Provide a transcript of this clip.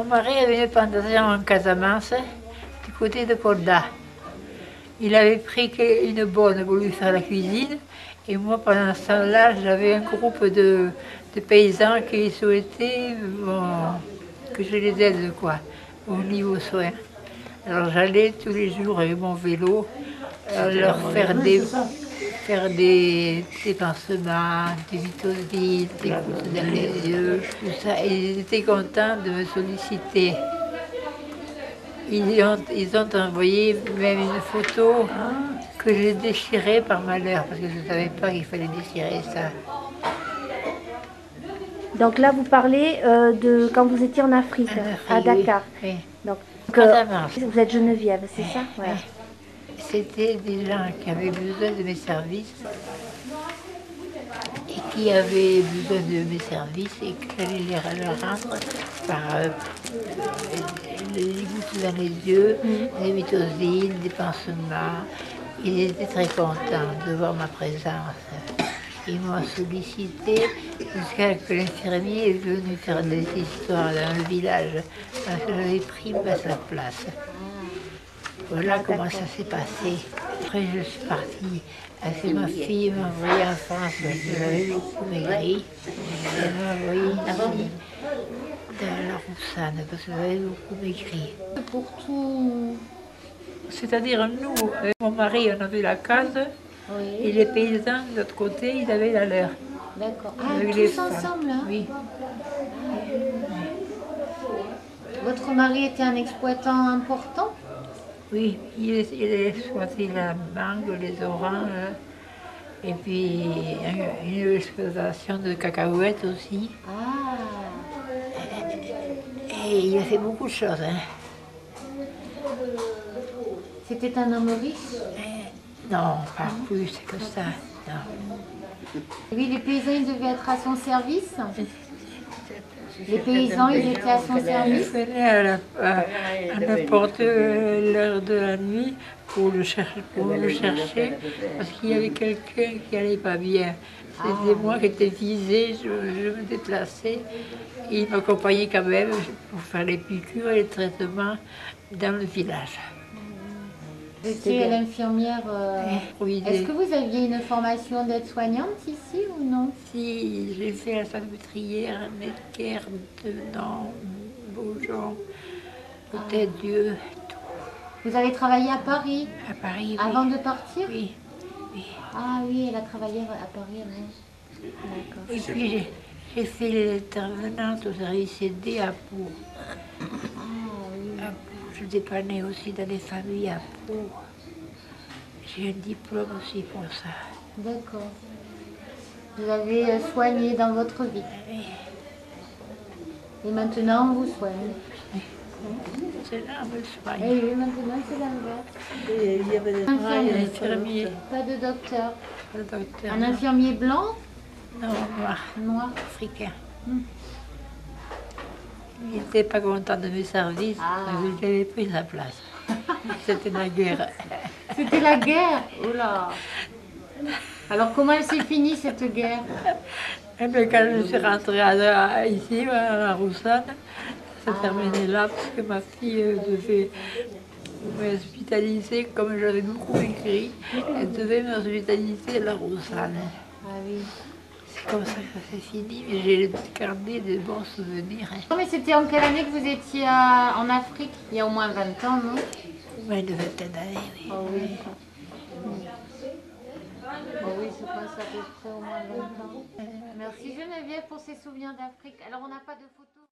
Mon mari avait une plantation en Casamance, du côté de Kolda. Il avait pris une bonne pour lui faire la cuisine. Et moi, pendant ce temps-là, j'avais un groupe de paysans qui souhaitaient que je les aide, quoi, au niveau soins. Alors j'allais tous les jours avec mon vélo leur faire des pansements, des vitosines, des gouttes dans les yeux, tout ça. Et ils étaient contents de me solliciter. Ils ont envoyé même une photo que j'ai déchirée par malheur, parce que je ne savais pas qu'il fallait déchirer ça. Donc là, vous parlez de quand vous étiez en Afrique, à Dakar. Oui. Donc, Casamance. vous êtes Geneviève, c'est ça? Ouais. C'était des gens qui avaient besoin de mes services et qui avaient besoin de mes services et que j'allais leur rendre par des gouttes dans les yeux, des vitosines, des pansements. Ils étaient très contents de voir ma présence. Ils m'ont sollicité jusqu'à ce que l'infirmier est venu faire des histoires dans le village parce que j'avais pris sa place. Voilà comment ça s'est passé. Après, je suis partie. Ma fille m'a envoyée en France parce que j'avais beaucoup maigri. Elle m'a envoyée ici, dans la Roussanne, parce que j'avais beaucoup maigri. Pour tout. C'est-à-dire, nous, avec mon mari, on avait la case, et les paysans, de l'autre côté, ils avaient la leur. D'accord. Avec tous ensemble, hein? Oui. Votre mari était un exploitant important? Oui, il exploitait la mangue, les oranges, et puis une exploitation de cacahuètes aussi. Ah. Et il a fait beaucoup de choses. Hein. C'était un homme riche? Non, pas plus que ça. Non. Oui, les paysans, ils devaient être à son service? Les paysans, ils étaient à son service? Il venait à n'importe l'heure de la nuit pour le chercher, parce qu'il y avait quelqu'un qui n'allait pas bien. C'était moi qui étais visée, je me déplaçais. Et il m'accompagnait quand même pour faire les piqûres et les traitements dans le village. Vous étiez l'infirmière. Oui, Est-ce que vous aviez une formation d'aide-soignante ici ou non? Si, j'ai fait la salpêtrière, Necker, Denon, Beaujon, Hôtel-Dieu, tout. Vous avez travaillé à Paris? À Paris, oui. Avant de partir? Oui, oui. Ah oui, elle a travaillé à Paris avant. D'accord. Et puis j'ai fait l'intervenante au service aidé à Pau. Ah oui. À Pau. Je dépannais aussi dans les familles à Pau. J'ai un diplôme aussi pour ça. D'accord. Vous avez soigné dans votre vie. Oui. Et maintenant, on vous soigne. C'est là, on me soigne. Et oui, maintenant, c'est l'inverse. Il y avait un infirmier. Pas de docteur. Le docteur. Un infirmier blanc? Non, noir. Noir. Africain. Il n'était pas content de mes services, mais j'avais pris sa place. C'était la guerre. C'était la guerre? Oula. Alors comment elle s'est finie cette guerre? Et bien, quand je suis rentrée ici, à la Roussanne, ça s'est terminé là parce que ma fille devait m'hospitaliser, comme j'avais beaucoup écrit, elle devait m'hospitaliser à la Roussanne. Ah oui. C'est comme ça que ça s'est fini, mais j'ai gardé de bons souvenirs. Hein. Non, mais c'était en quelle année que vous étiez en Afrique? Il y a au moins 20 ans, non? Ouais, une vingtaine d'années, oui. Oh oui. Oh oui, je pense à peu près au moins 20 ans. Merci Geneviève pour ces souvenirs d'Afrique. Alors on n'a pas de photos.